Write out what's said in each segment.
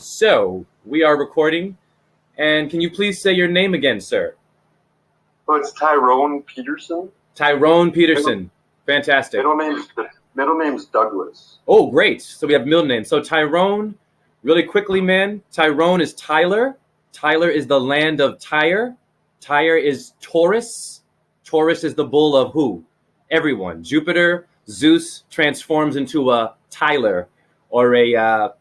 So, we are recording, and can you please say your name again, sir? Oh, it's Tyrone Peterson. Tyrone Peterson. Fantastic. Middle name's Douglas. Oh, great. So we have middle name. So Tyrone, really quickly, man. Tyrone is Tyler. Tyler is the land of Tyre. Tyre is Taurus. Taurus is the bull of who? Everyone. Jupiter, Zeus transforms into a Tyler or a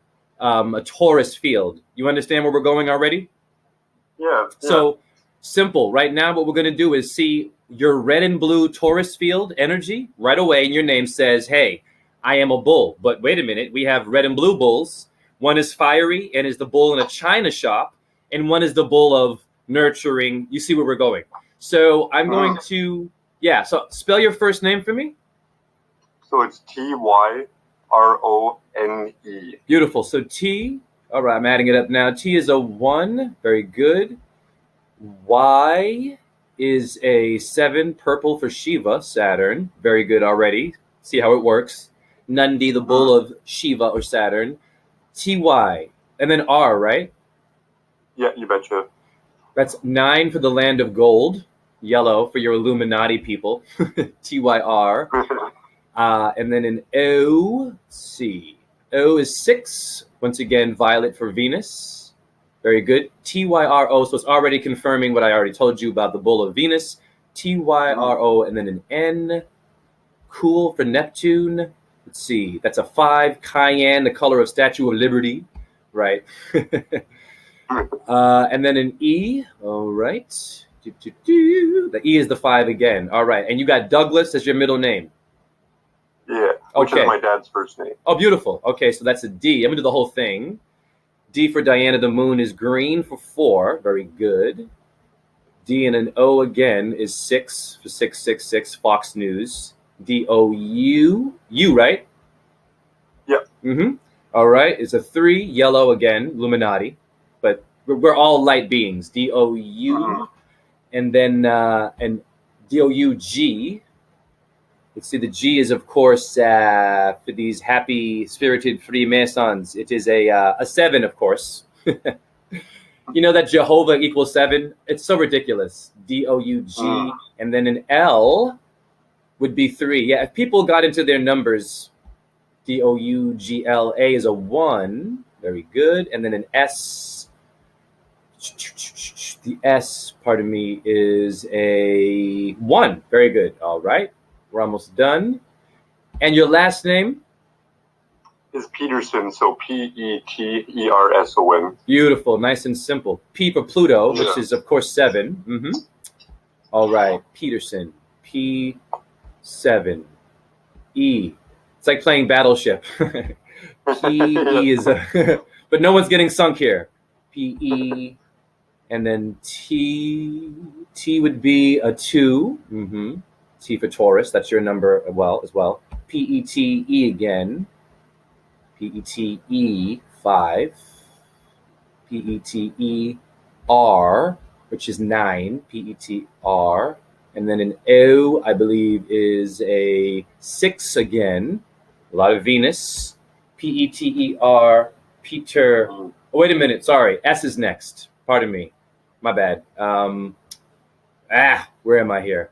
Taurus field. You understand where we're going already? Yeah. So simple. Right now, what we're going to do is see your red and blue Taurus field energy right away. And your name says, hey, I am a bull. But wait a minute. We have red and blue bulls. One is fiery and is the bull in a china shop. And one is the bull of nurturing. You see where we're going. So I'm going to, so spell your first name for me. So it's Tyrone. Beautiful. So T, all right, I'm adding it up now. T is a 1. Very good. Y is a 7, purple for Shiva, Saturn. Very good already. See how it works. Nandi, the bull of Shiva or Saturn. TY, and then R, right? Yeah, you betcha. That's 9 for the land of gold. Yellow for your Illuminati people. TYR. And then an O, let's see. O is 6. Once again, violet for Venus. Very good. TYRO, so it's already confirming what I already told you about the bull of Venus. TYRO, and then an N. Cool for Neptune. Let's see. That's a 5. Cayenne, the color of Statue of Liberty. Right. And then an E. All right. The E is the 5 again. All right. And you got Douglas as your middle name. Yeah, which is my dad's first name. Oh, beautiful. Okay, so that's a D. I'm going to do the whole thing. D for Diana the Moon is green for 4. Very good. D and an O again is 6 for 666, Fox News. DOU. U, right? Yep. Mm-hmm. All right. It's a 3, yellow again, Illuminati. But we're all light beings. DOU. And then and DOUG. Let's see, the G is, of course, for these happy-spirited Freemasons. It is a 7, of course. You know that Jehovah equals 7? It's so ridiculous. DOUG. And then an L would be 3. Yeah, if people got into their numbers, DOUGLA is a 1. Very good. And then an S. The S, pardon me, is a 1. Very good. All right. We're almost done. And your last name? Is Peterson, so Peterson. Beautiful, nice and simple. P for Pluto, which is, of course, 7. Mm-hmm. All right, Peterson. P7. E. It's like playing Battleship. P-E is a... but no one's getting sunk here. P-E. And then T. T would be a 2. Mm-hmm. T for Taurus, that's your number as well. PETE again. PETE 5. PETER, which is 9. PETR. And then an O, I believe, is a 6 again. A lot of Venus. PETER, Peter. Oh, wait a minute, sorry. S is next. Pardon me. My bad. Where am I here?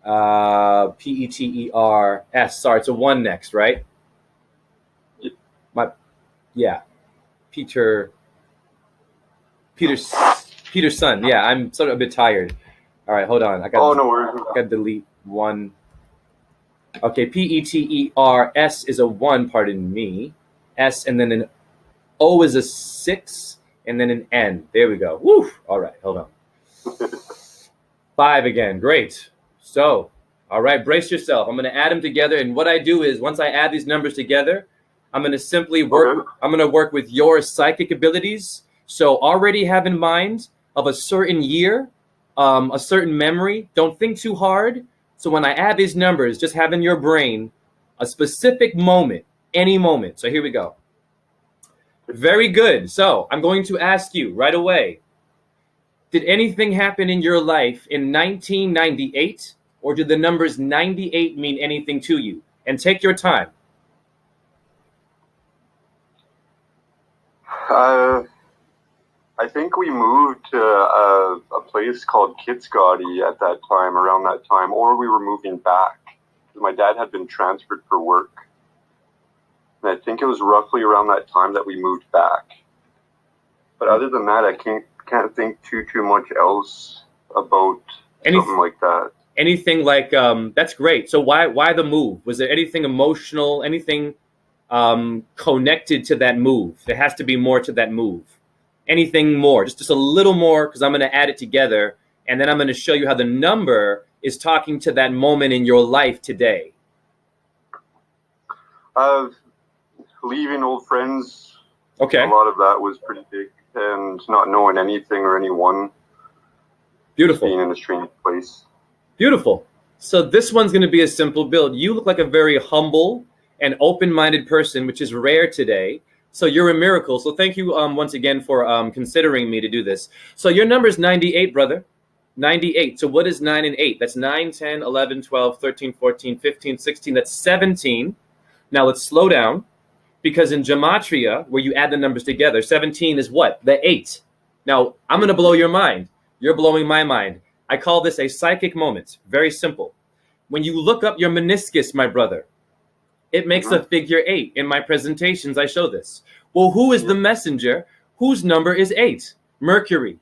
PETERS. Sorry, it's a 1 next, right? Peterson. Yeah, I'm sort of a bit tired. All right, hold on. No worries. I got to delete 1. Okay, PETERS is a 1. Pardon me. S, and then an O is a 6, and then an N. There we go. Woo! All right, hold on. 5 again. Great. So, all right, brace yourself. I'm going to add them together. And what I do is once I add these numbers together, I'm going to simply work. I'm going to work with your psychic abilities. So already have in mind of a certain year, a certain memory. Don't think too hard. So when I add these numbers, just have in your brain a specific moment, any moment. So here we go. Very good. So I'm going to ask you right away. Did anything happen in your life in 1998? Or did the numbers 98 mean anything to you? And take your time. I think we moved to a place called Kitsgaudy at that time, around that time, or we were moving back. My dad had been transferred for work. And I think it was roughly around that time that we moved back. But other than that, I can't think too much else about something like that. Anything like, that's great. So why the move? Was there anything emotional, anything connected to that move? There has to be more to that move. Anything more, just a little more, because I'm going to add it together, and then I'm going to show you how the number is talking to that moment in your life today. Leaving old friends. Okay. A lot of that was pretty big, and not knowing anything or anyone. Beautiful. Being in a strange place. Beautiful. So this one's going to be a simple build. You look like a very humble and open-minded person, which is rare today. So you're a miracle. So thank you once again for considering me to do this. So your number is 98, brother. 98. So what is 9 and 8? That's 9, 10, 11, 12, 13, 14, 15, 16. That's 17. Now let's slow down, because in gematria, where you add the numbers together, 17 is what? The 8. Now, I'm going to blow your mind. You're blowing my mind. I call this a psychic moment. Very simple. When you look up your meniscus, my brother, it makes a figure 8. In my presentations, I show this. Well, who is the messenger whose number is 8? Mercury.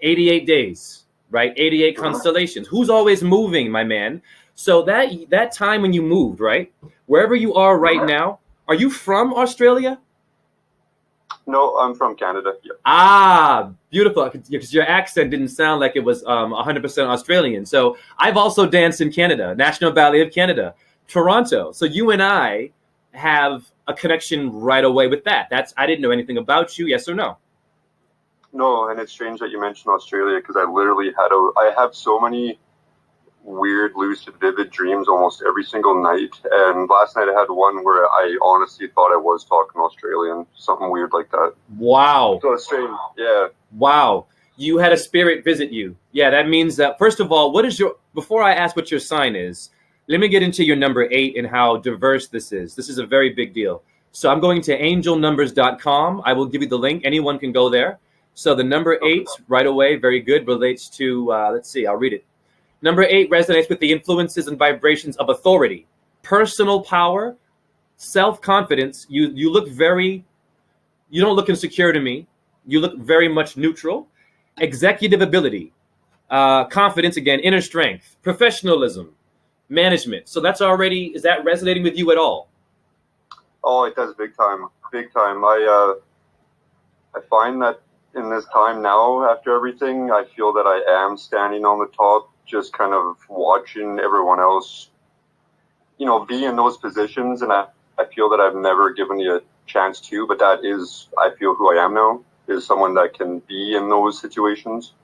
88 days, right? 88 constellations. Who's always moving, my man? So that time when you moved, right? Wherever you are right now, are you from Australia? No, I'm from Canada. Yeah. Ah, beautiful. Because your accent didn't sound like it was 100% Australian. So I've also danced in Canada, National Ballet of Canada, Toronto. So you and I have a connection right away with that. I didn't know anything about you. Yes or no? No, and it's strange that you mentioned Australia, because I have so many weird, lucid, vivid dreams almost every single night. And last night I had one where I honestly thought I was talking Australian, something weird like that. Wow. So it's strange. Yeah. Wow. You had a spirit visit you. Yeah, that means that, first of all, before I ask what your sign is, let me get into your number 8 and how diverse this is. This is a very big deal. So I'm going to angelnumbers.com. I will give you the link. Anyone can go there. So the number 8 right away, very good, relates to, let's see, I'll read it. Number 8 resonates with the influences and vibrations of authority, personal power, self-confidence. You don't look insecure to me. You look very much neutral. Executive ability, confidence again, inner strength, professionalism, management. So is that resonating with you at all? Oh, it does, big time, big time. I find that in this time now, after everything, I feel that I am standing on the top, just kind of watching everyone else, be in those positions. And I feel that I've never given you a chance to, but that is, I feel who I am now, is someone that can be in those situations.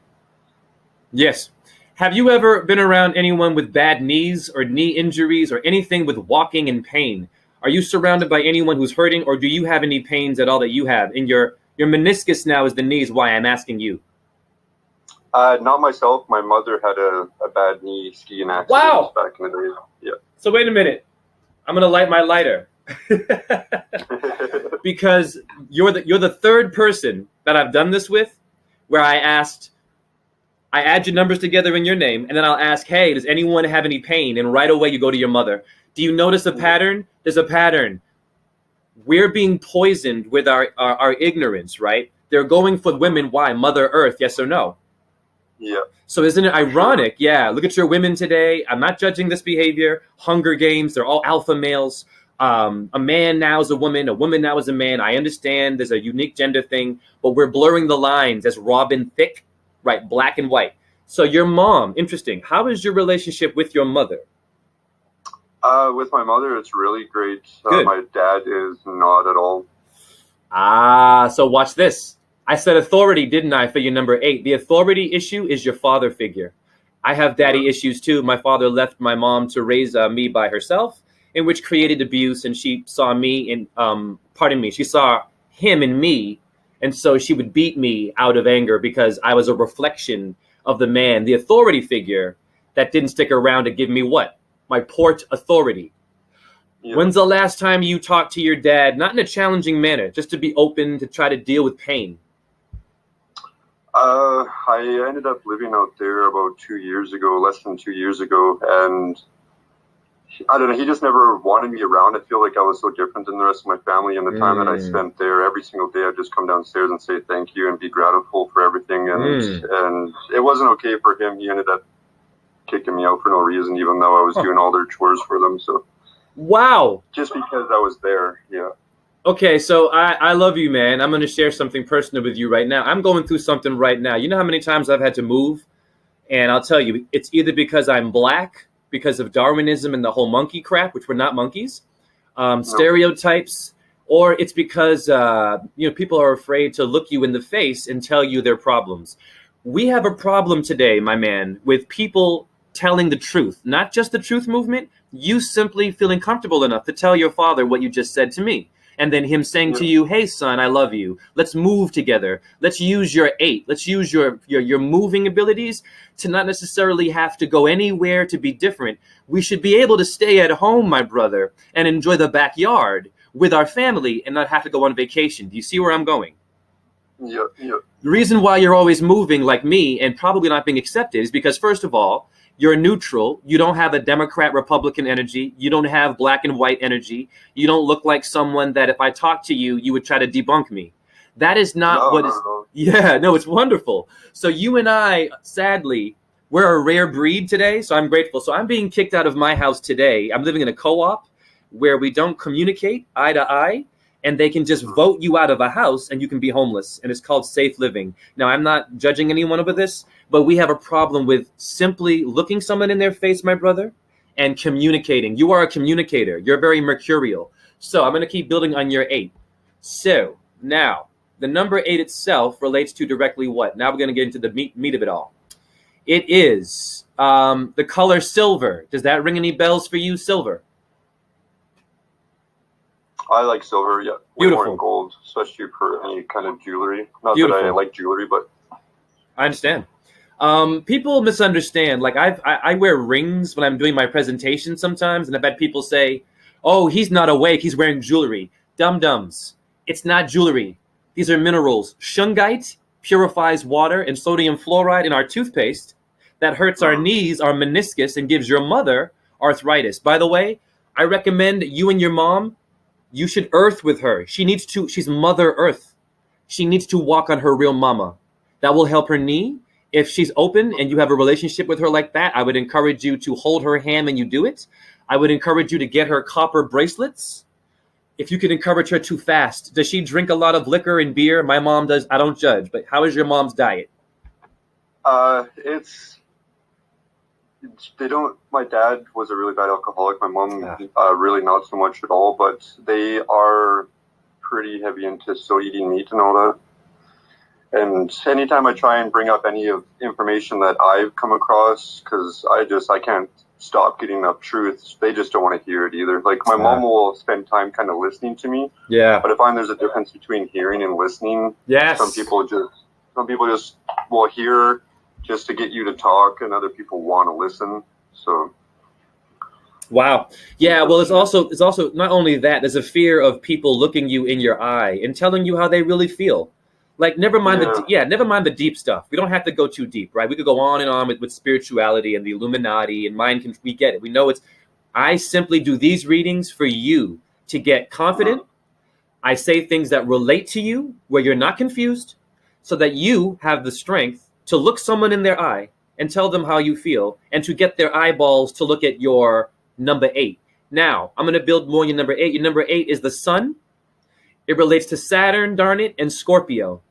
Yes. Have you ever been around anyone with bad knees or knee injuries or anything with walking in pain? Are you surrounded by anyone who's hurting, or do you have any pains at all that you have? In your meniscus now is the knee, is why I'm asking you. Not myself. My mother had a bad knee skiing accident back in the day. Yeah. So wait a minute. I'm gonna light my lighter. Because you're the third person that I've done this with, where I add your numbers together in your name, and then I'll ask, hey, does anyone have any pain? And right away you go to your mother. Do you notice a pattern? There's a pattern. We're being poisoned with our ignorance, right? They're going for women. Why? Mother Earth, yes or no? Yeah. So isn't it ironic? Yeah, look at your women today. I'm not judging this behavior. Hunger Games, they're all alpha males. A man now is a woman now is a man. I understand there's a unique gender thing, but we're blurring the lines as Robin Thicke, right? Black and white. So your mom, interesting. How is your relationship with your mother? With my mother, it's really great. My dad is not at all. So watch this. I said authority, didn't I, for your number 8? The authority issue is your father figure. I have daddy issues too. My father left my mom to raise me by herself, in which created abuse, and she saw me she saw him in me, and so she would beat me out of anger because I was a reflection of the man, the authority figure that didn't stick around to give me what? My port authority. Yeah. When's the last time you talked to your dad, not in a challenging manner, just to be open to try to deal with pain? I ended up living out there about 2 years ago, less than 2 years ago, and I don't know, he just never wanted me around. I feel like I was so different than the rest of my family, and the time that I spent there, every single day I'd just come downstairs and say thank you and be grateful for everything, and it wasn't okay for him. He ended up kicking me out for no reason, even though I was doing all their chores for them. So wow, just because I was there. Yeah. Okay, so I love you, man. I'm going to share something personal with you right now. I'm going through something right now. You know how many times I've had to move? And I'll tell you, it's either because I'm black, because of Darwinism and the whole monkey crap, which we're not monkeys, stereotypes, or it's because people are afraid to look you in the face and tell you their problems. We have a problem today, my man, with people telling the truth, not just the truth movement, you simply feeling comfortable enough to tell your father what you just said to me. And then him saying to you, hey, son, I love you. Let's move together. Let's use your 8. Let's use your moving abilities to not necessarily have to go anywhere to be different. We should be able to stay at home, my brother, and enjoy the backyard with our family and not have to go on vacation. Do you see where I'm going? Yeah. The reason why you're always moving like me and probably not being accepted is because, first of all, you're neutral. You don't have a Democrat Republican energy. You don't have black and white energy. You don't look like someone that if I talk to you, you would try to debunk me. That is not what is. No. Yeah, no, it's wonderful. So you and I, sadly, we're a rare breed today. So I'm grateful. So I'm being kicked out of my house today. I'm living in a co-op where we don't communicate eye to eye. And they can just vote you out of a house and you can be homeless. And it's called safe living. Now, I'm not judging anyone over this, but we have a problem with simply looking someone in their face, my brother, and communicating. You are a communicator. You're very mercurial. So I'm going to keep building on your 8. So now the number 8 itself relates to directly what? Now we're going to get into the meat of it all. It is the color silver. Does that ring any bells for you, silver? I like silver, yeah. Way Beautiful. more than gold, especially for any kind of jewelry. Not Beautiful. that I like jewelry, but I understand. People misunderstand. Like I wear rings when I'm doing my presentation sometimes, and I've had people say, "Oh, he's not awake. He's wearing jewelry." Dum-dums. It's not jewelry. These are minerals. Shungite purifies water and sodium fluoride in our toothpaste. That hurts our knees, our meniscus, and gives your mother arthritis. By the way, I recommend you and your mom. You should earth with her. She's Mother Earth. She needs to walk on her real mama. That will help her knee. If she's open and you have a relationship with her like that, I would encourage you to hold her hand when you do it. I would encourage you to get her copper bracelets. If you could encourage her to fast. Does she drink a lot of liquor and beer? My mom does. I don't judge, but how is your mom's diet? My dad was a really bad alcoholic. My mom, really not so much at all, but they are pretty heavy into still eating meat and all that. And anytime I try and bring up any of information that I've come across, because I can't stop getting enough truth, they just don't want to hear it either. Like my mom will spend time kind of listening to me. Yeah. But I find there's a difference between hearing and listening. Yes. Some people just will hear just to get you to talk, and other people want to listen. So. Wow. Yeah. Well, it's also not only that. There's a fear of people looking you in your eye and telling you how they really feel. Like, never mind the deep stuff. We don't have to go too deep, right? We could go on and on with spirituality and the Illuminati and mind control. We get it. We know it's. I simply do these readings for you to get confident. I say things that relate to you, where you're not confused, so that you have the strength to look someone in their eye and tell them how you feel, and to get their eyeballs to look at your number 8. Now, I'm going to build more on your number 8. Your number 8 is the sun. It relates to Saturn, darn it, and Scorpio.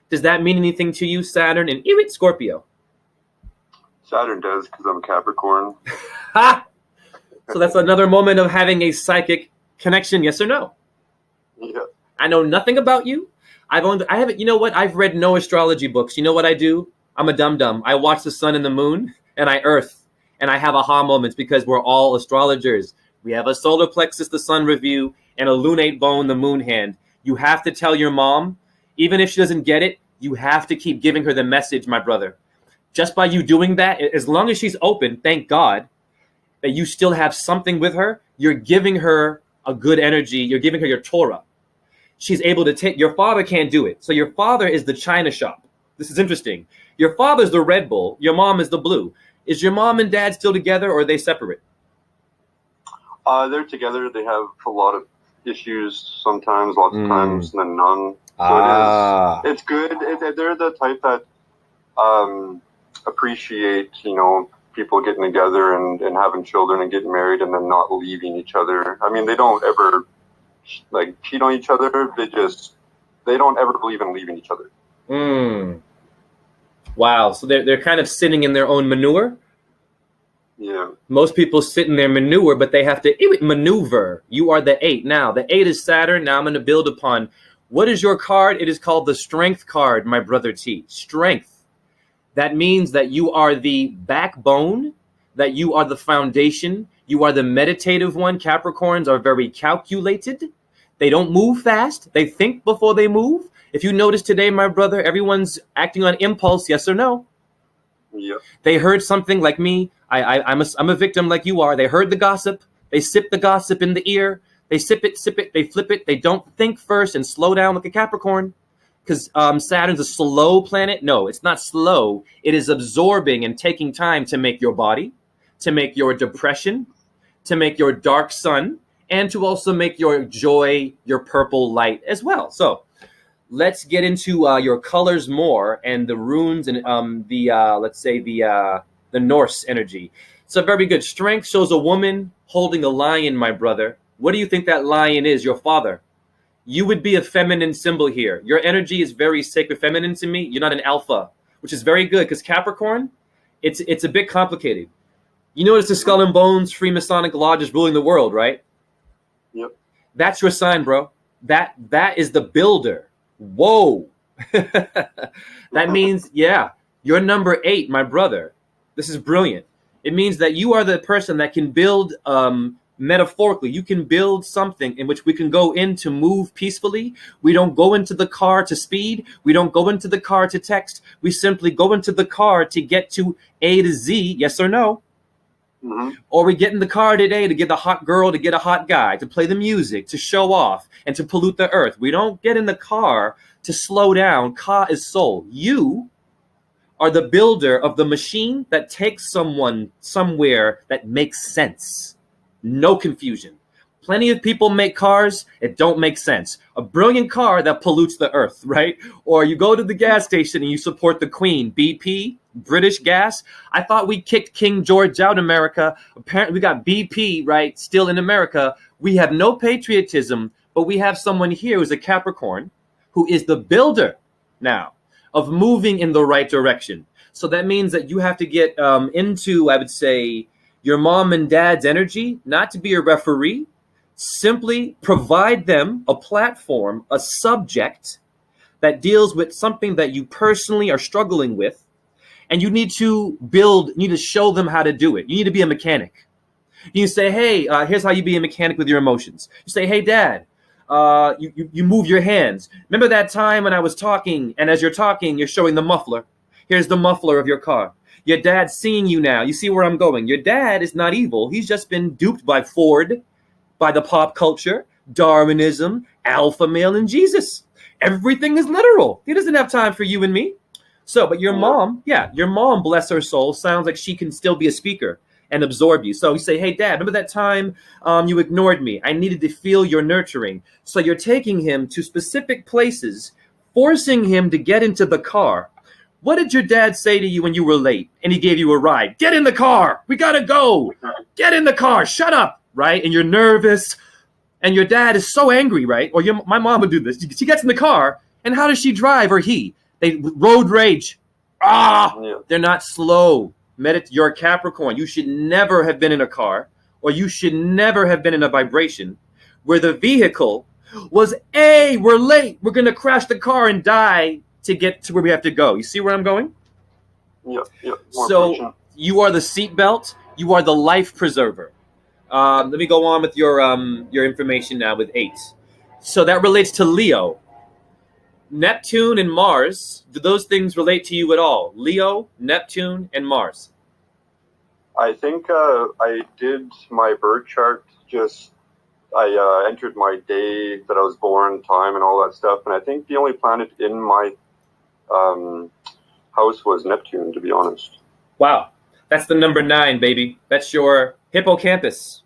Does that mean anything to you, Saturn and Scorpio? Saturn does, because I'm Capricorn. Ha! So that's another moment of having a psychic connection, yes or no? Yeah. I know nothing about you. You know what? I've read no astrology books. You know what I do? I'm a dum-dum. I watch the sun and the moon, and I earth, and I have aha moments because we're all astrologers. We have a solar plexus, the sun review, and a lunate bone, the moon hand. You have to tell your mom, even if she doesn't get it, you have to keep giving her the message, my brother. Just by you doing that, as long as she's open, thank God, that you still have something with her, you're giving her a good energy. You're giving her your Torah. She's able to take, your father can't do it. So your father is the China shop. This is interesting. Your father's the Red Bull. Your mom is the blue. Is your mom and dad still together, or are they separate? They're together. They have a lot of issues sometimes, lots of times, and then none. So it's good. They're the type that appreciate, people getting together and having children and getting married and then not leaving each other. I mean, they don't ever cheat on each other. They don't ever believe in leaving each other. Wow. So they're kind of sitting in their own manure. Yeah. Most people sit in their manure, but they have to maneuver. You are the 8. Now, the 8 is Saturn. Now I'm going to build upon, what is your card? It is called the Strength card, my brother T. Strength. That means that you are the backbone, that you are the foundation. You are the meditative one. Capricorns are very calculated. They don't move fast. They think before they move. If you notice today, my brother, everyone's acting on impulse, yes or no? Yeah. They heard something like me. I'm a victim like you are. They heard the gossip. They sip the gossip in the ear. They sip it, they flip it. They don't think first and slow down like a Capricorn. Because Saturn's a slow planet. No, it's not slow. It is absorbing and taking time to make your body, to make your depression, to make your dark sun, and to also make your joy, your purple light as well. So let's get into your colors more and the runes and the Norse energy. So very good. Strength shows a woman holding a lion, my brother. What do you think that lion is? Your father. You would be a feminine symbol here. Your energy is very sacred feminine to me. You're not an alpha, which is very good because Capricorn, it's a bit complicated. You notice the Skull and Bones Freemasonic Lodge is ruling the world, right? Yep. That's your sign, bro. That is the builder. Whoa. That means, yeah, you're number 8, my brother. This is brilliant. It means that you are the person that can build metaphorically. You can build something in which we can go in to move peacefully. We don't go into the car to speed. We don't go into the car to text. We simply go into the car to get to A to Z, yes or no? Or we get in the car today to get a hot girl, to get a hot guy, to play the music, to show off, and to pollute the earth. We don't get in the car to slow down. Ka is soul. You are the builder of the machine that takes someone somewhere that makes sense. No confusion. Plenty of people make cars, it don't make sense. A brilliant car that pollutes the earth, right? Or you go to the gas station and you support the Queen, BP, British Gas. I thought we kicked King George out of America. Apparently we got BP, right, still in America. We have no patriotism, but we have someone here who's a Capricorn, who is the builder now of moving in the right direction. So that means that you have to get into, I would say, your mom and dad's energy, not to be a referee, simply provide them a platform, a subject that deals with something that you personally are struggling with, and you need to build, you need to show them how to do it. You need to be a mechanic. You say, hey, here's how you be a mechanic with your emotions. You say, hey, Dad, you move your hands. Remember that time when I was talking, and as you're talking, you're showing the muffler. Here's the muffler of your car. Your dad's seeing you now. You see where I'm going. Your dad is not evil. He's just been duped by Ford, by the pop culture, Darwinism, alpha male, and Jesus. Everything is literal. He doesn't have time for you and me. So, but your mom, bless her soul, sounds like she can still be a speaker and absorb you. So you say, hey, Dad, remember that time you ignored me? I needed to feel your nurturing. So you're taking him to specific places, forcing him to get into the car. What did your dad say to you when you were late and he gave you a ride? Get in the car. We got to go. Get in the car. Shut up. Right? And you're nervous. And your dad is so angry, right? Or my mom would do this. She gets in the car. And how does she drive, or he? They road rage. They're not slow. You're a Capricorn. You should never have been in a car, or you should never have been in a vibration where the vehicle was, hey, we're late. We're going to crash the car and die to get to where we have to go. You see where I'm going? Yep. So you are the seatbelt. You are the life preserver. Let me go on with your information now with 8. So that relates to Leo. Neptune and Mars, do those things relate to you at all? Leo, Neptune, and Mars. I think I did my birth chart. I entered my day that I was born, time, and all that stuff. And I think the only planet in my house was Neptune, to be honest. Wow. That's the number 9, baby. That's your hippocampus.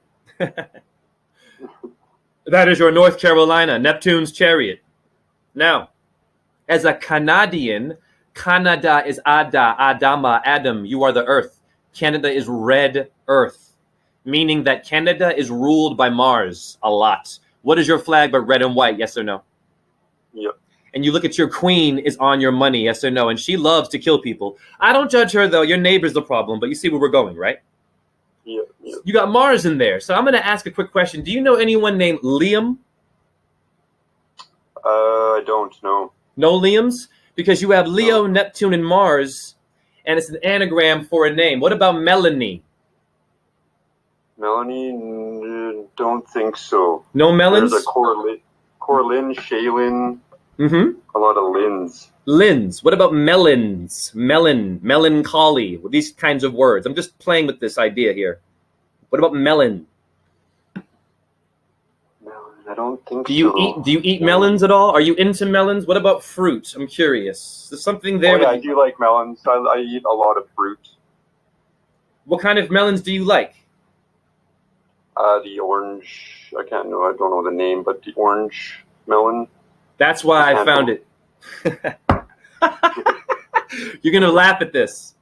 That is your North Carolina, Neptune's chariot. Now, as a Canadian, Canada is Ada, Adama, Adam. You are the earth. Canada is red earth, meaning that Canada is ruled by Mars a lot. What is your flag but red and white, yes or no? Yep. And you look at your queen is on your money, yes or no? And she loves to kill people. I don't judge her, though. Your neighbor's the problem, but you see where we're going, right? Yep. You got Mars in there. So I'm going to ask a quick question. Do you know anyone named Liam? I don't know. No Liams? Because you have Leo, Neptune, and Mars, and it's an anagram for a name. What about Melanie? Melanie? Don't think so. No Melons? There's a Corlin, Shaylin, Mm-hmm. a lot of Lins. Lins. What about melons? Melon, melancholy. These kinds of words. I'm just playing with this idea here. What about melon? I don't think Do you eat melons at all? Are you into melons? What about fruit? I'm curious. There's something there. Oh, yeah, I do like melons. I eat a lot of fruit. What kind of melons do you like? The orange. I don't know the name, but the orange melon. That's why I found it. You're going to laugh at this.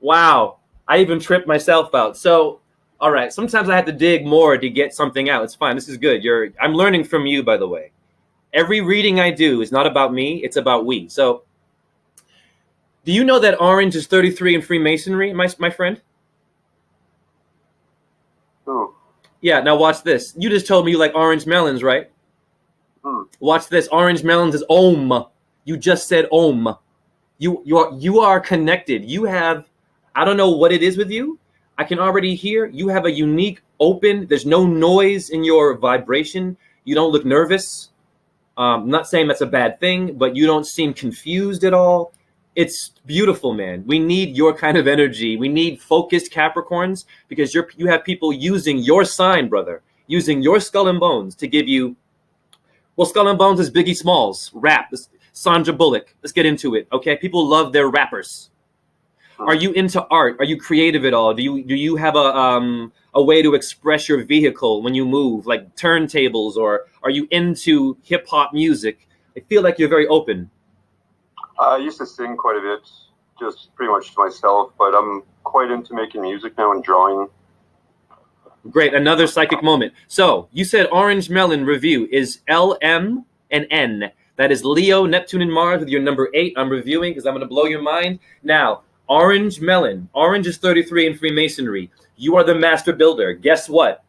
Wow. I even tripped myself out. So, all right. Sometimes I have to dig more to get something out. It's fine. This is good. I'm learning from you, by the way. Every reading I do is not about me. It's about we. So, do you know that orange is 33 in Freemasonry, my friend? Oh. Yeah. Now watch this. You just told me you like orange melons, right? Watch this. Orange melons is Om. You just said Om. You are connected. You have, I don't know what it is with you. I can already hear you have a unique open. There's no noise in your vibration. You don't look nervous. I'm not saying that's a bad thing, but you don't seem confused at all. It's beautiful, man. We need your kind of energy. We need focused Capricorns because you have people using your sign, brother, using your skull and bones to give you. Well, Skull and Bones is Biggie Smalls, rap, Sandra Bullock. Let's get into it, okay? People love their rappers. Are you into art? Are you creative at all? Do you have a way to express your vehicle when you move, like turntables, or are you into hip hop music? I feel like you're very open. I used to sing quite a bit, just pretty much to myself, but I'm quite into making music now and drawing. Great, another psychic moment. So you said Orange Melon review is LM and N. That is Leo, Neptune, and Mars with your number 8. I'm reviewing because I'm going to blow your mind. Now, Orange Melon. Orange is 33 in Freemasonry. You are the master builder. Guess what?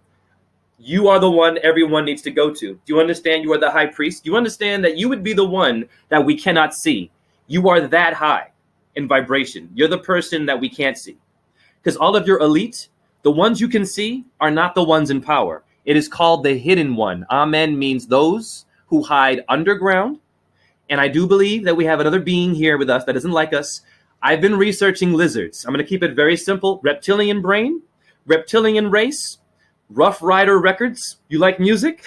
You are the one everyone needs to go to. Do you understand you are the high priest? Do you understand that you would be the one that we cannot see? You are that high in vibration. You're the person that we can't see. Because all of your elite, the ones you can see, are not the ones in power. It is called the hidden one. Amen means those who hide underground. And I do believe that we have another being here with us that isn't like us. I've been researching lizards. I'm going to keep it very simple. Reptilian brain, reptilian race, Rough Rider records. You like music?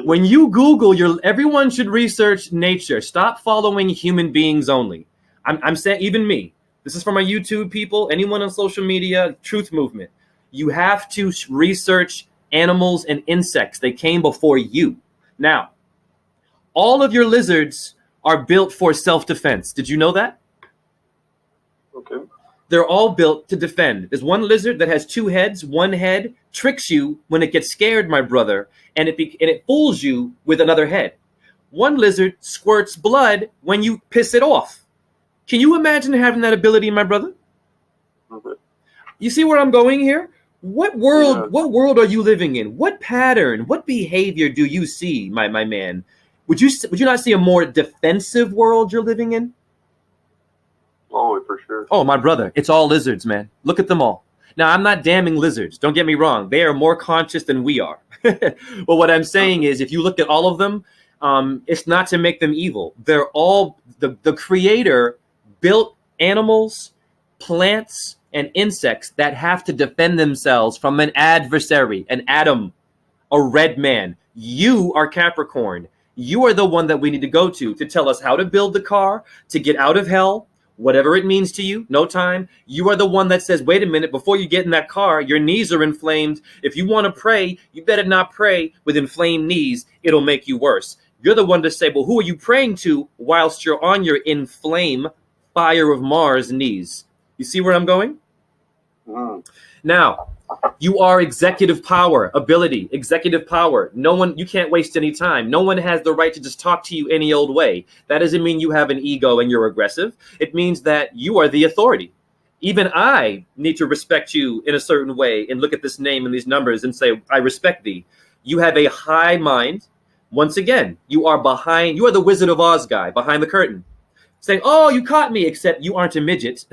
When you Google, everyone should research nature. Stop following human beings only. I'm saying, even me. This is for my YouTube people, anyone on social media, Truth Movement. You have to research animals and insects. They came before you. Now, all of your lizards are built for self-defense. Did you know that? Okay. They're all built to defend. There's one lizard that has 2 heads. One head tricks you when it gets scared, my brother, and it fools you with another head. One lizard squirts blood when you piss it off. Can you imagine having that ability, my brother? Okay. You see where I'm going here? What world are you living in? What pattern, what behavior do you see, my man? Would you not see a more defensive world you're living in? Oh, for sure. Oh, my brother, it's all lizards, man. Look at them all. Now, I'm not damning lizards. Don't get me wrong. They are more conscious than we are. But what I'm saying is, if you look at all of them, it's not to make them evil. They're all, the creator built animals, plants, and insects that have to defend themselves from an adversary, an atom, a red man. You are Capricorn. You are the one that we need to go to tell us how to build the car, to get out of hell, whatever it means to you, no time. You are the one that says, wait a minute, before you get in that car, your knees are inflamed. If you want to pray, you better not pray with inflamed knees. It'll make you worse. You're the one to say, well, who are you praying to whilst you're on your inflame fire of Mars knees? You see where I'm going? Mm. Now, you are executive power, ability, executive power. No one, you can't waste any time. No one has the right to just talk to you any old way. That doesn't mean you have an ego and you're aggressive. It means that you are the authority. Even I need to respect you in a certain way and look at this name and these numbers and say, I respect thee. You have a high mind. Once again, you are the Wizard of Oz guy behind the curtain. Saying, oh, you caught me, except you aren't a midget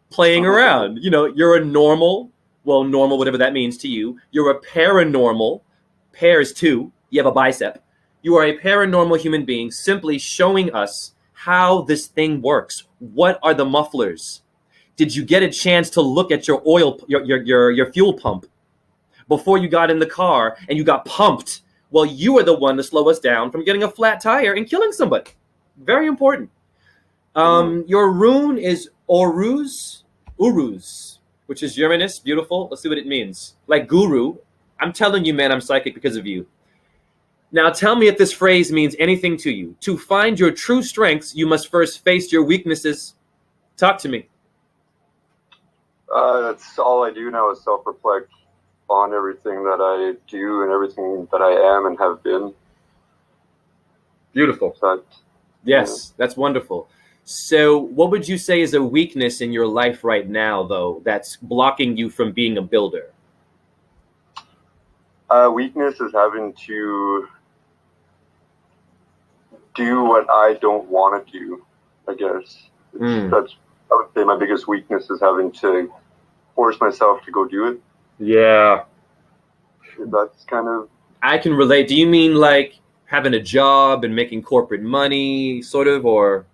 playing around. You know, you're a normal, whatever that means to you. You're a paranormal, pairs two, you have a bicep. You are a paranormal human being simply showing us how this thing works. What are the mufflers? Did you get a chance to look at your oil, your fuel pump before you got in the car and you got pumped? Well, you are the one to slow us down from getting a flat tire and killing somebody. Very important. Your rune is Uruz, which is Uranus. Beautiful. Let's see what it means. Like guru. I'm telling you, man, I'm psychic because of you. Now tell me if this phrase means anything to you. To find your true strengths, you must first face your weaknesses. Talk to me. That's all I do now is self-reflect on everything that I do and everything that I am and have been. Beautiful. Yes, that's wonderful. So what would you say is a weakness in your life right now, though, that's blocking you from being a builder? Weakness is having to do what I don't want to do, I guess. That's, I would say, my biggest weakness is having to force myself to go do it. Yeah. That's kind of... I can relate. Do you mean like having a job and making corporate money, sort of, or...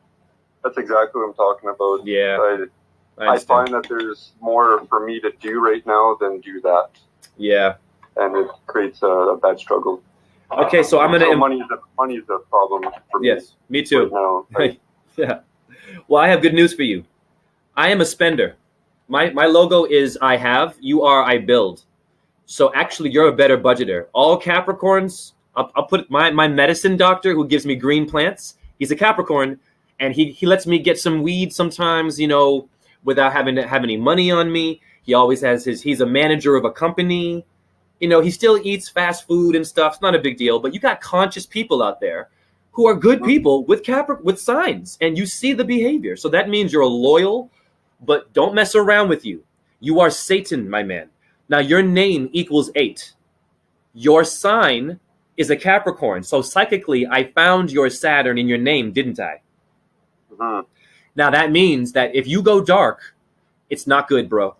That's exactly what I'm talking about. Yeah. I find that there's more for me to do right now than do that. Yeah. And it creates a bad struggle. Okay, so I'm going to... Money is a problem for me. Yes, me too. Right now. Yeah. Well, I have good news for you. I am a spender. My logo is I have, you are I build. So actually, you're a better budgeter. All Capricorns, I'll put my medicine doctor who gives me green plants, he's a Capricorn. And he lets me get some weed sometimes, you know, without having to have any money on me. He always has he's a manager of a company. You know, he still eats fast food and stuff. It's not a big deal. But you got conscious people out there who are good people with signs. And you see the behavior. So that means you're loyal, but don't mess around with you. You are Satan, my man. Now, your name equals 8. Your sign is a Capricorn. So psychically, I found your Saturn in your name, didn't I? Now that means that if you go dark, it's not good, bro.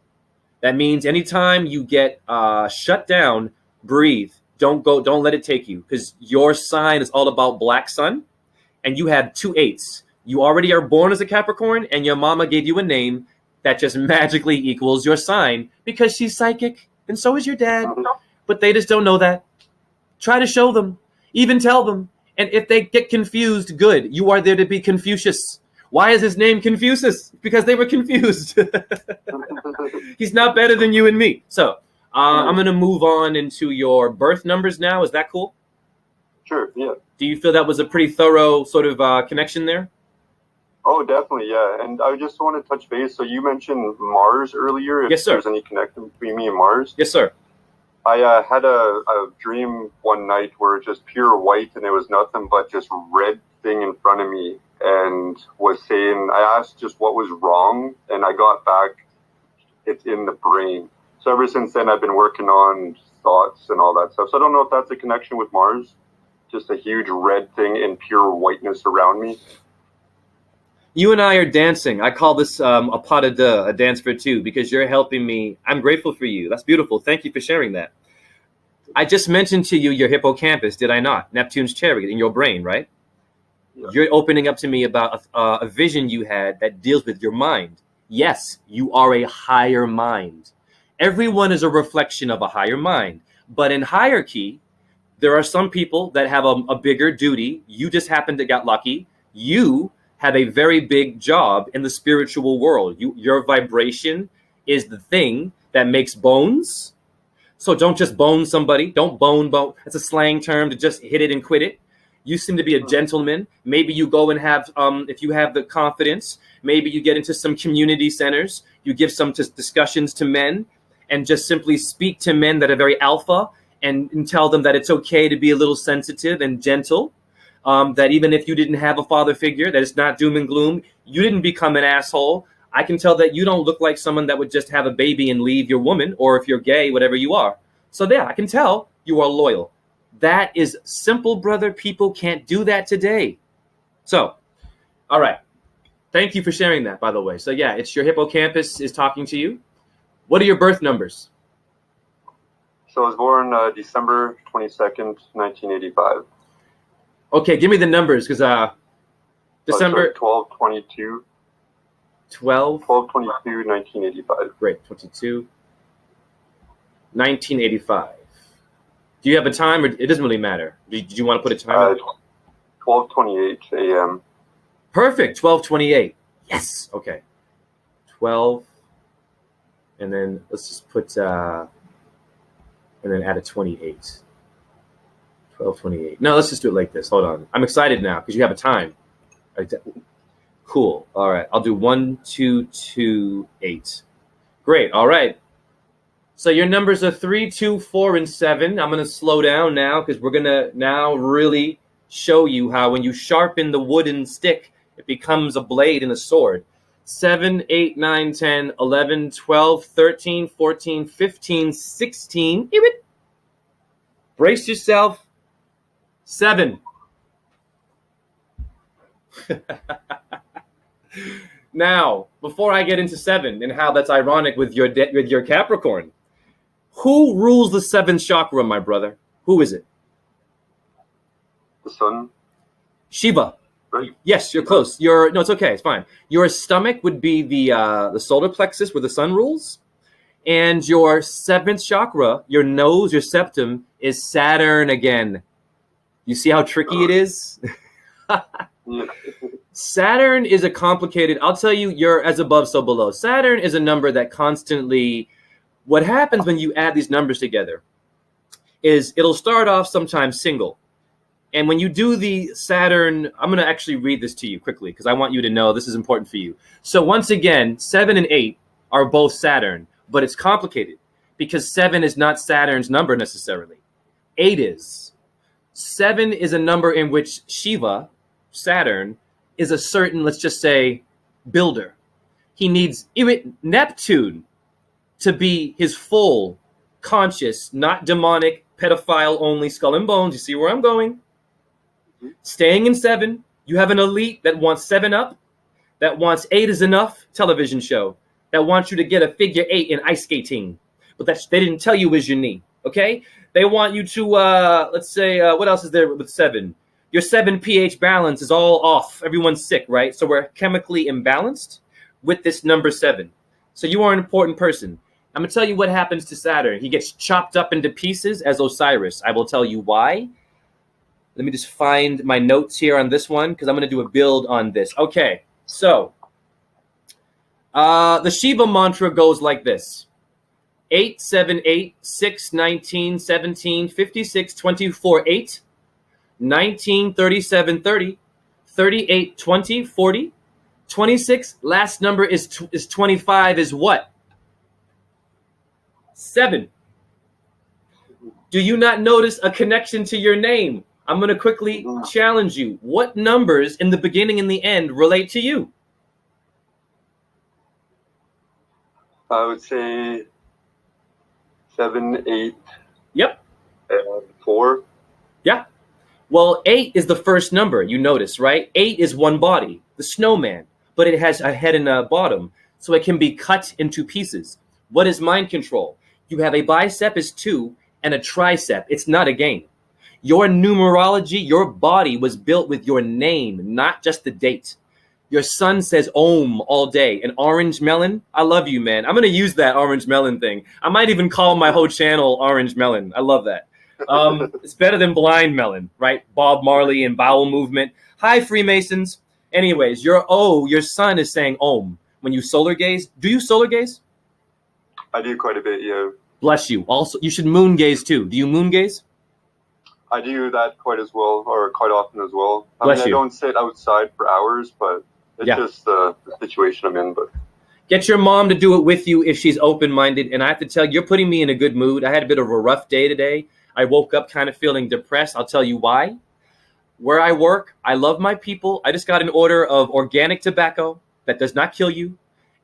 That means anytime you get shut down, breathe. Don't let it take you, because your sign is all about black sun, and you have 2 8s. You already are born as a Capricorn, and your mama gave you a name that just magically equals your sign because she's psychic, and so is your dad. But they just don't know that. Try to show them, even tell them. And if they get confused, good. You are there to be Confucius. Why is his name Confucius? Because they were confused. He's not better than you and me. So I'm going to move on into your birth numbers now. Is that cool? Sure, yeah. Do you feel that was a pretty thorough sort of connection there? Oh, definitely, yeah. And I just want to touch base. So you mentioned Mars earlier. Yes, sir. If there's any connection between me and Mars. Yes, sir. I had a dream one night where it was just pure white and there was nothing but just red thing in front of me, and was saying, I asked just what was wrong, and I got back, it's in the brain. So ever since then, I've been working on thoughts and all that stuff. So I don't know if that's a connection with Mars, just a huge red thing in pure whiteness around me. You and I are dancing. I call this a pas de deux, a dance for two, because you're helping me. I'm grateful for you. That's beautiful. Thank you for sharing that. I just mentioned to you your hippocampus, did I not? Neptune's chariot in your brain, right? Yeah. You're opening up to me about a vision you had that deals with your mind. Yes, you are a higher mind. Everyone is a reflection of a higher mind. But in hierarchy, there are some people that have a bigger duty. You just happen to get lucky. You have a very big job in the spiritual world. Your vibration is the thing that makes bones. So don't just bone somebody. Don't bone. That's a slang term to just hit it and quit it. You seem to be a gentleman. Maybe you go and have, if you have the confidence, maybe you get into some community centers. You give some discussions to men and just simply speak to men that are very alpha and tell them that it's okay to be a little sensitive and gentle. That even if you didn't have a father figure, that it's not doom and gloom. You didn't become an asshole. I can tell that you don't look like someone that would just have a baby and leave your woman, or if you're gay, whatever you are. So yeah, I can tell you are loyal. That is simple, brother. People can't do that today. So, all right. Thank you for sharing that, by the way. So yeah, it's your hippocampus is talking to you. What are your birth numbers? So I was born December 22nd, 1985. Okay, give me the numbers, because December 12/22. 12/22, 1985. Great, 22, 1985. Do you have a time, or it doesn't really matter? Did you want to put a time? 12:28 a.m. Perfect, 12:28. Yes, okay. 12, and then let's just put, and then add a 28. 12:28. No, let's just do it like this. Hold on. I'm excited now because you have a time. Cool. All right. I'll do 1, 2, 2, 8. Great. All right. So your numbers are 3, 2, 4, and 7. I'm going to slow down now because we're going to now really show you how when you sharpen the wooden stick, it becomes a blade and a sword. 7, 8, 9, 10, 11, 12, 13, 14, 15, 16. Brace yourself. 7. Now, before I get into 7 and how that's ironic with your Capricorn, who rules the 7th chakra, my brother? Who is it? The sun. Shiva. Right. Yes, you're close. No, it's okay. It's fine. Your stomach would be the solar plexus where the sun rules. And your 7th chakra, your nose, your septum, is Saturn again. You see how tricky it is? Saturn is a complicated, I'll tell you, you're as above, so below. Saturn is a number that constantly, what happens when you add these numbers together is it'll start off sometimes single. And when you do the Saturn, I'm going to actually read this to you quickly because I want you to know this is important for you. So once again, 7 and 8 are both Saturn, but it's complicated because 7 is not Saturn's number necessarily. 8 is. 7 is a number in which Shiva, Saturn, is a certain, let's just say, builder. He needs Neptune to be his full, conscious, not demonic, pedophile only skull and bones. You see where I'm going? Staying in 7, you have an elite that wants 7 up, that wants 8 is enough television show, that wants you to get a figure 8 in ice skating, but they didn't tell you is your knee, okay? They want you to, let's say, what else is there with 7? Your 7 pH balance is all off. Everyone's sick, right? So we're chemically imbalanced with this number 7. So you are an important person. I'm going to tell you what happens to Saturn. He gets chopped up into pieces as Osiris. I will tell you why. Let me just find my notes here on this one because I'm going to do a build on this. Okay, so the Shiva mantra goes like this. 8, 7, 8, 6, 19, 17, 56, 24, 8, 19, 37, 30, 38, 20, 40, 26. Last number is 25 is what? 7. Do you not notice a connection to your name? I'm going to quickly challenge you. What numbers in the beginning and the end relate to you? I would say 7, 8. Yep. And 4. Yeah. Well, 8 is the first number, you notice, right? 8 is one body, the snowman, but it has a head and a bottom, so it can be cut into pieces. What is mind control? You have a bicep is 2 and a tricep. It's not a game. Your numerology, your body was built with your name, not just the date. Your son says Om all day. An orange melon. I love you, man. I'm gonna use that orange melon thing. I might even call my whole channel Orange Melon. I love that. It's better than Blind Melon, right? Bob Marley and Bowel Movement. Hi, Freemasons. Anyways, your son is saying Om when you solar gaze. Do you solar gaze? I do quite a bit, yeah. Bless you. Also, you should moon gaze too. Do you moon gaze? I do that quite often as well. Bless I you. don't sit outside for hours, but it's just the situation I'm in. But get your mom to do it with you if she's open-minded. And I have to tell you, you're putting me in a good mood. I had a bit of a rough day today. I woke up kind of feeling depressed. I'll tell you why. Where I work, I love my people. I just got an order of organic tobacco that does not kill you.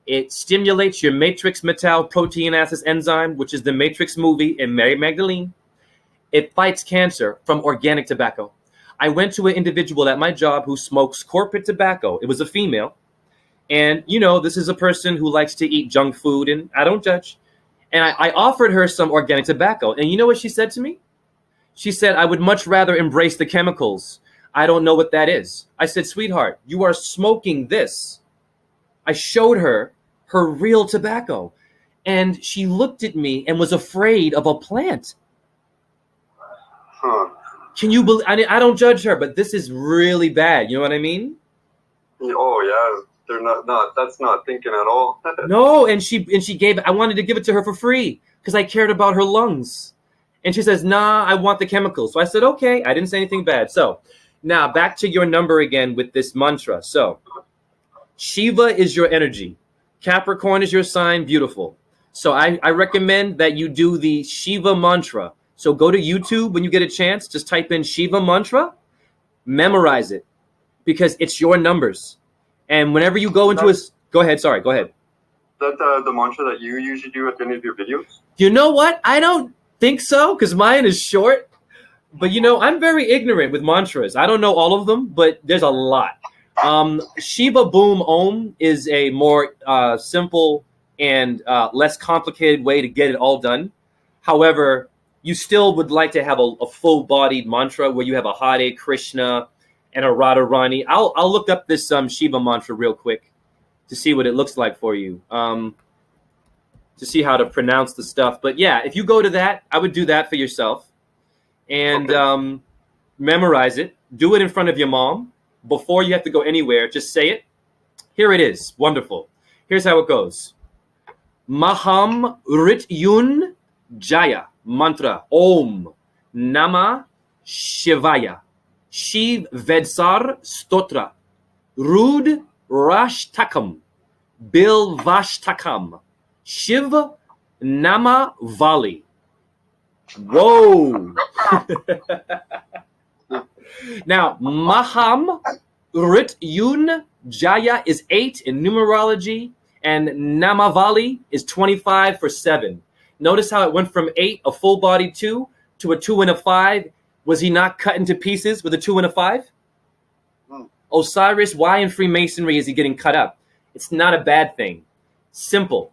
It stimulates your matrix metal proteinases enzyme, which is the Matrix movie in Mary Magdalene. It fights cancer from organic tobacco. I went to an individual at my job who smokes corporate tobacco. It was a female. And, this is a person who likes to eat junk food, and I don't judge. And I offered her some organic tobacco. And you know what she said to me? She said, I would much rather embrace the chemicals. I don't know what that is. I said, sweetheart, you are smoking this. I showed her real tobacco. And she looked at me and was afraid of a plant. Huh. Can you believe? I don't judge her, but this is really bad. You know what I mean? Oh yeah, they're not. That's not thinking at all. No, and she gave. I wanted to give it to her for free because I cared about her lungs. And she says, "Nah, I want the chemicals." So I said, "Okay." I didn't say anything bad. So now back to your number again with this mantra. So Shiva is your energy. Capricorn is your sign. Beautiful. So I recommend that you do the Shiva mantra. So go to YouTube when you get a chance. Just type in Shiva mantra. Memorize it because it's your numbers. And whenever you go into go ahead. Sorry, go ahead. Is that the mantra that you usually do at the end of your videos? You know what? I don't think so because mine is short. But I'm very ignorant with mantras. I don't know all of them, but there's a lot. Shiva Boom Om is a more simple and less complicated way to get it all done. However, you still would like to have a full-bodied mantra where you have a Hare Krishna and a Radharani. I'll look up this Shiva mantra real quick to see what it looks like for you, to see how to pronounce the stuff. But yeah, if you go to that, I would do that for yourself and memorize it. Do it in front of your mom before you have to go anywhere. Just say it. Here it is. Wonderful. Here's how it goes. Maham Rityun Jaya mantra Om Nama Shivaya Shiv Vedsar Stotra Rud Rashtakam Bilvashtakam Shiv Nama Vali. Whoa. Now, Maham Rityun Jaya is 8 in numerology, and Namavali is 25 for 7. Notice how it went from 8, a full-bodied 2, to a 2 and a 5. Was he not cut into pieces with a 2 and a 5? Osiris, why in Freemasonry is he getting cut up? It's not a bad thing. Simple.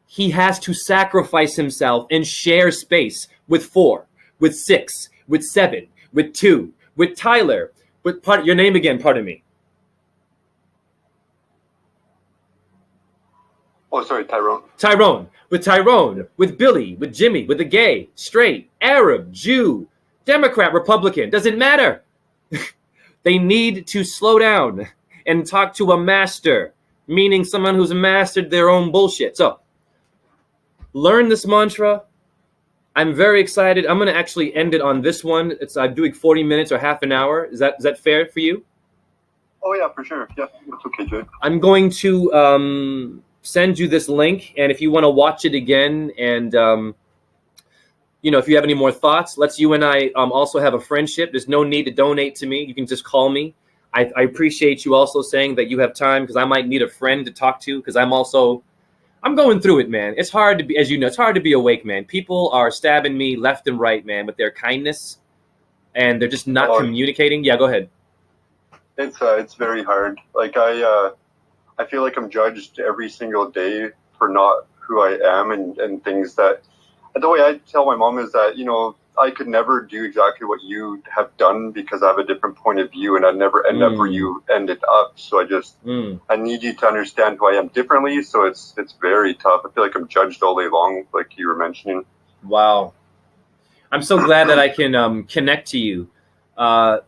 He has to sacrifice himself and share space with 4, with 6, with 7, with 2, with Tyler, with your name again, pardon me. Oh, sorry, Tyrone. Tyrone, with Billy, with Jimmy, with the gay, straight, Arab, Jew, Democrat, Republican, doesn't matter. They need to slow down and talk to a master, meaning someone who's mastered their own bullshit. So, learn this mantra. I'm very excited. I'm going to actually end it on this one. I'm doing 40 minutes or half an hour. Is that fair for you? Oh, yeah, for sure. Yeah, that's okay, Jay. I'm going to send you this link, and if you want to watch it again and, if you have any more thoughts, let's you and I also have a friendship. There's no need to donate to me. You can just call me. I appreciate you also saying that you have time because I might need a friend to talk to because I'm going through it, man. It's hard to be, as you know, it's hard to be awake, man. People are stabbing me left and right, man, with their kindness, and they're just not communicating. Yeah, go ahead. It's very hard. Like I feel like I'm judged every single day for not who I am and things that. The way I tell my mom is that I could never do exactly what you have done because I have a different point of view, and I'd never end up where you ended up. So I need you to understand who I am differently. So it's very tough. I feel like I'm judged all day long, like you were mentioning. Wow. I'm so glad that I can connect to you.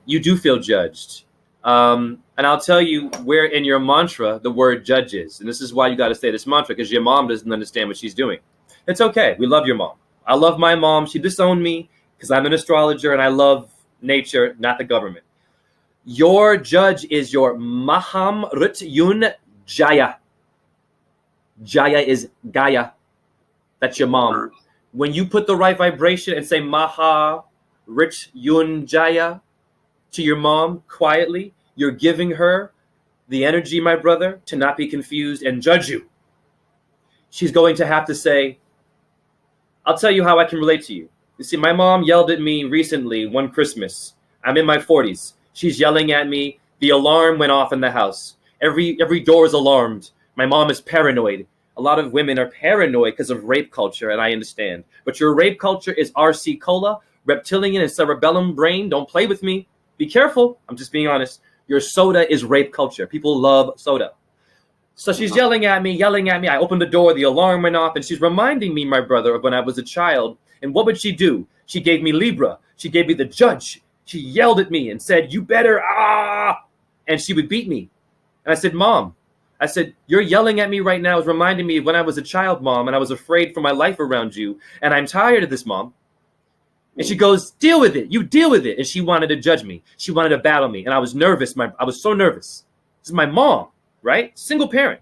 You do feel judged. And I'll tell you where in your mantra the word judge is. And this is why you got to say this mantra, because your mom doesn't understand what she's doing. It's okay. We love your mom. I love my mom. She disowned me because I'm an astrologer and I love nature, not the government. Your judge is your Maham Rutyun Jaya. Jaya is Gaia. That's your mom. When you put the right vibration and say Maha Rutyun Jaya to your mom quietly, you're giving her the energy, my brother, to not be confused and judge you. She's going to have to say, I'll tell you how I can relate to you. You see, my mom yelled at me recently one Christmas. I'm in my 40s. She's yelling at me. The alarm went off in the house. Every door is alarmed. My mom is paranoid. A lot of women are paranoid because of rape culture, and I understand. But your rape culture is RC Cola, reptilian and cerebellum brain. Don't play with me. Be careful. I'm just being honest. Your soda is rape culture. People love soda. So she's yelling at me. I opened the door, the alarm went off, and she's reminding me, my brother, of when I was a child. And what would she do? She gave me Libra. She gave me the judge. She yelled at me and said, you better, and she would beat me. And I said, Mom, you're yelling at me right now is reminding me of when I was a child, Mom, and I was afraid for my life around you. And I'm tired of this, Mom. And she goes, deal with it. You deal with it. And she wanted to judge me. She wanted to battle me. And I was nervous. I was so nervous. This is my mom, right? Single parent.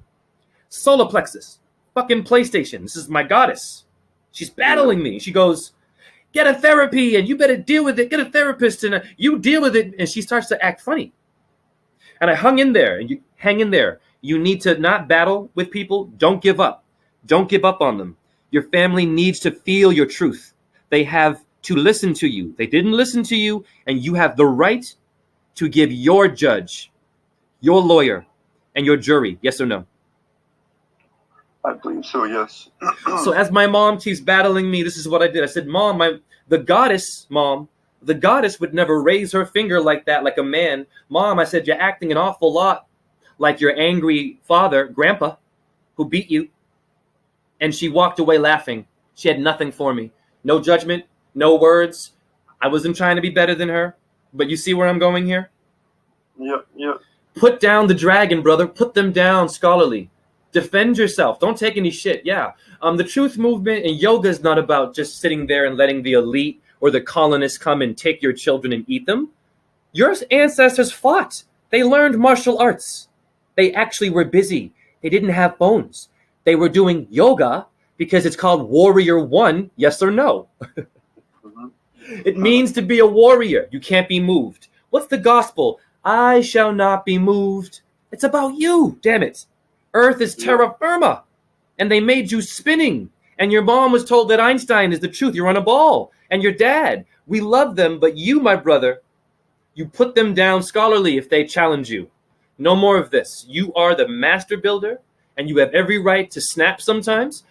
Solar plexus. Fucking PlayStation. This is my goddess. She's battling me. She goes, get a therapy and you better deal with it. Get a therapist and you deal with it. And she starts to act funny. And I hung in there. And you hang in there. You need to not battle with people. Don't give up. Don't give up on them. Your family needs to feel your truth. They have to listen to you. They didn't listen to you, and you have the right to give your judge, your lawyer, and your jury, yes or no? I believe so, yes. So as my mom keeps battling me, this is what I did. I said, Mom, the goddess would never raise her finger like that, like a man. Mom, I said, you're acting an awful lot like your angry father, Grandpa, who beat you. And she walked away laughing. She had nothing for me. No judgment. No words. I wasn't trying to be better than her. But you see where I'm going here? Yep. Put down the dragon, brother. Put them down scholarly. Defend yourself. Don't take any shit. Yeah. The truth movement and yoga is not about just sitting there and letting the elite or the colonists come and take your children and eat them. Your ancestors fought. They learned martial arts. They actually were busy. They didn't have phones. They were doing yoga because it's called Warrior One, yes or no? It means to be a warrior. You can't be moved. What's the gospel? I shall not be moved. It's about you, damn it. Earth is terra firma. And they made you spinning. And your mom was told that Einstein is the truth. You're on a ball. And your dad. We love them, but you, my brother, you put them down scholarly if they challenge you. No more of this. You are the master builder, and you have every right to snap sometimes.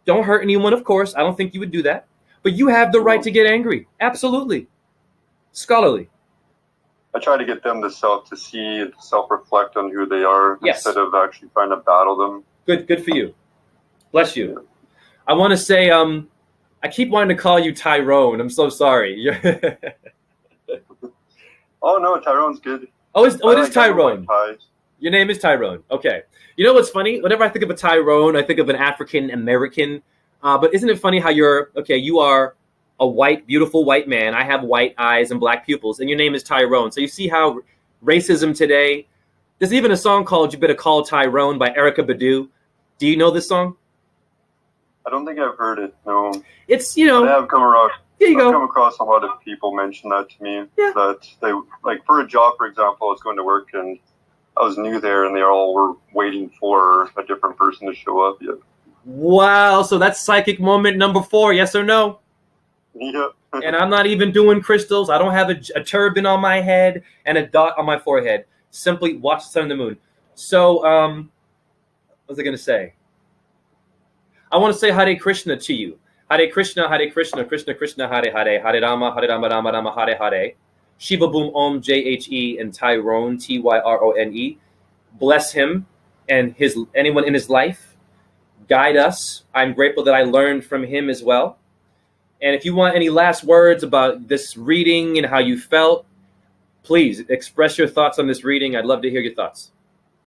Don't hurt anyone, of course. I don't think you would do that. But you have the right to get angry. Absolutely. Scholarly. I try to get them to self-reflect on who they are instead of actually trying to battle them. Good for you. Bless you. I want to say, I keep wanting to call you Tyrone. I'm so sorry. Oh, no, Tyrone's good. Oh, it is Tyrone. Your name is Tyrone. Okay. You know what's funny? Whenever I think of a Tyrone, I think of an African American. But isn't it funny how you are a white, beautiful white man. I have white eyes and black pupils, and your name is Tyrone. So you see how racism today, there's even a song called You Better Call Tyrone by Erykah Badu. Do you know this song? I don't think I've heard it, no. It's, I have come across a lot of people mention that to me. Yeah. That they, like, for a job, for example, I was going to work and I was new there and they all were waiting for a different person to show up. Yeah. Wow, so that's psychic moment number 4, yes or no? Yeah. And I'm not even doing crystals. I don't have a turban on my head and a dot on my forehead. Simply watch the sun and the moon. So, what was I going to say? I want to say Hare Krishna to you. Hare Krishna, Krishna Krishna, Hare Hare, Hare Rama, Rama Rama, Hare Hare. Shiva Boom Om, JHE, and Tyrone, TYRONE. Bless him and anyone in his life. Guide us. I'm grateful that I learned from him as well. And if you want any last words about this reading and how you felt, please express your thoughts on this reading. I'd love to hear your thoughts.